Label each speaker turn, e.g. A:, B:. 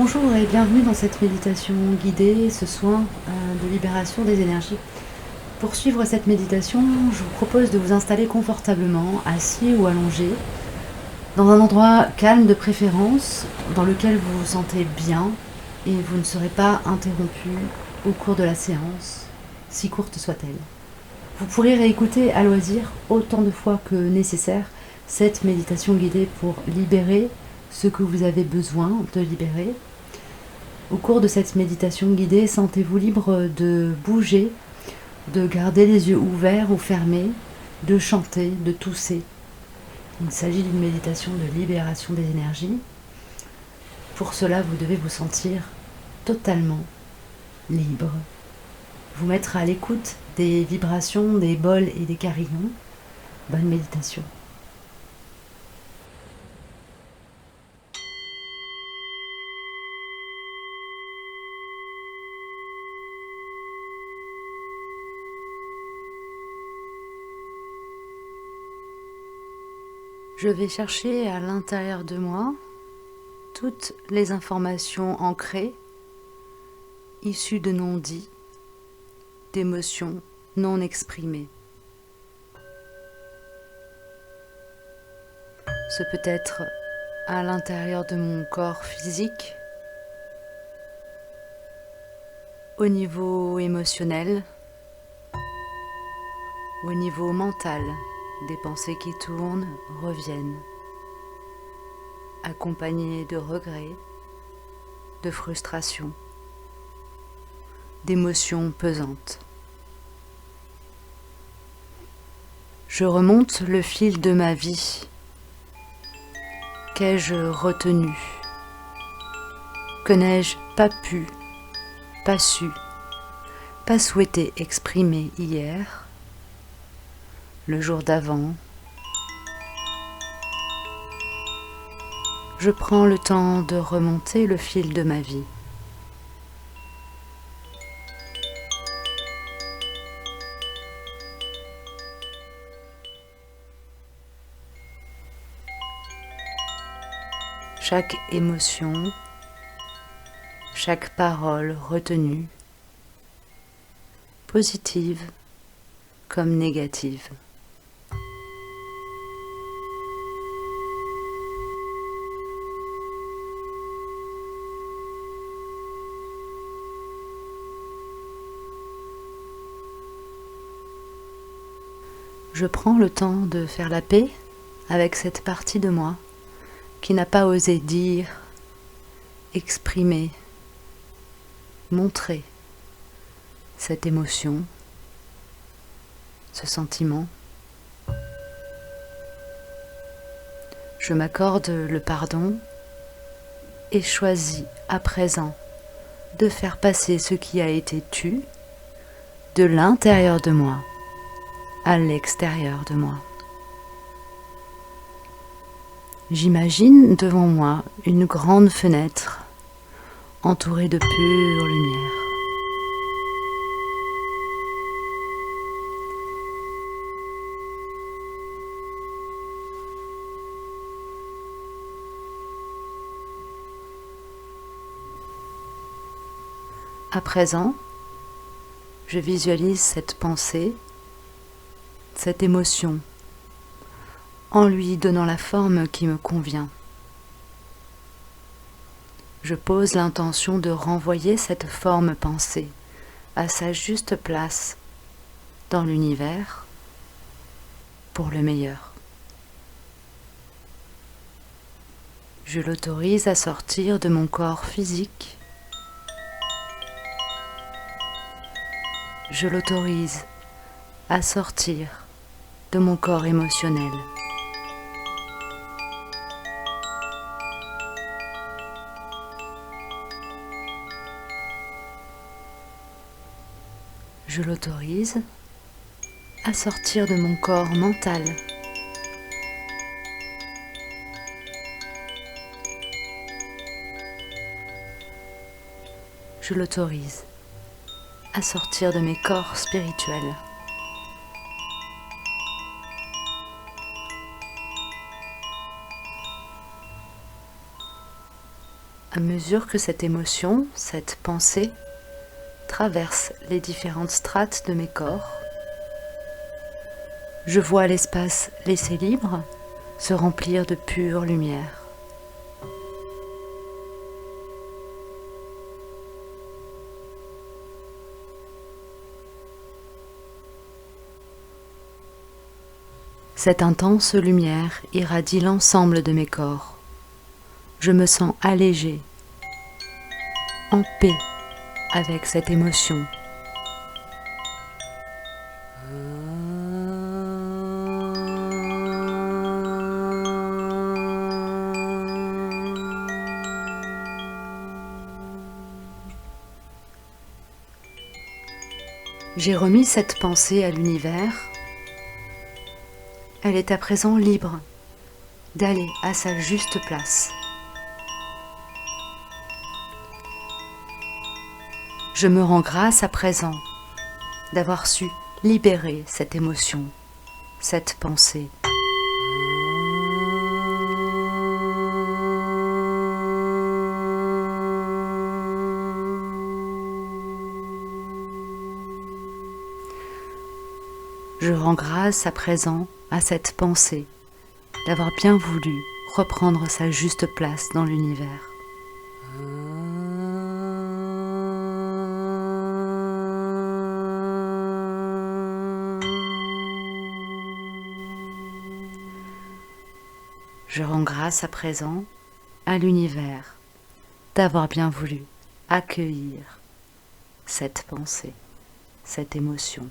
A: Bonjour et bienvenue dans cette méditation guidée, ce soin de libération des énergies. Pour suivre cette méditation, je vous propose de vous installer confortablement, assis ou allongé, dans un endroit calme de préférence, dans lequel vous vous sentez bien et vous ne serez pas interrompu au cours de la séance, si courte soit-elle. Vous pourrez réécouter à loisir autant de fois que nécessaire cette méditation guidée pour libérer ce que vous avez besoin de libérer. Au cours de cette méditation guidée, sentez-vous libre de bouger, de garder les yeux ouverts ou fermés, de chanter, de tousser. Il s'agit d'une méditation de libération des énergies. Pour cela, vous devez vous sentir totalement libre. Vous mettre à l'écoute des vibrations, des bols et des carillons. Bonne méditation. Je vais chercher à l'intérieur de moi toutes les informations ancrées, issues de non-dits, d'émotions non exprimées. Ce peut être à l'intérieur de mon corps physique, au niveau émotionnel, au niveau mental, des pensées qui tournent, reviennent, accompagnées de regrets, de frustration, d'émotions pesantes. Je remonte le fil de ma vie. Qu'ai-je retenu? Que n'ai-je pas pu, pas su, pas souhaité exprimer hier, le jour d'avant? Je prends le temps de remonter le fil de ma vie. Chaque émotion, chaque parole retenue, positive comme négative. Je prends le temps de faire la paix avec cette partie de moi qui n'a pas osé dire, exprimer, montrer cette émotion, ce sentiment. Je m'accorde le pardon et choisis à présent de faire passer ce qui a été tu de l'intérieur de moi à l'extérieur de moi. J'imagine devant moi une grande fenêtre entourée de pure lumière. À présent, je visualise cette pensée, cette émotion, en lui donnant la forme qui me convient. Je pose l'intention de renvoyer cette forme pensée à sa juste place dans l'univers pour le meilleur. Je l'autorise à sortir de mon corps physique. Je l'autorise à sortir de mon corps émotionnel. Je l'autorise à sortir de mon corps mental. Je l'autorise à sortir de mes corps spirituels. À mesure que cette émotion, cette pensée, traverse les différentes strates de mes corps, je vois l'espace laissé libre se remplir de pure lumière. Cette intense lumière irradie l'ensemble de mes corps. Je me sens allégé, en paix avec cette émotion. J'ai remis cette pensée à l'univers. Elle est à présent libre d'aller à sa juste place. Je me rends grâce à présent d'avoir su libérer cette émotion, cette pensée. Je rends grâce à présent à cette pensée d'avoir bien voulu reprendre sa juste place dans l'univers. Je rends grâce à présent à l'univers d'avoir bien voulu accueillir cette pensée, cette émotion.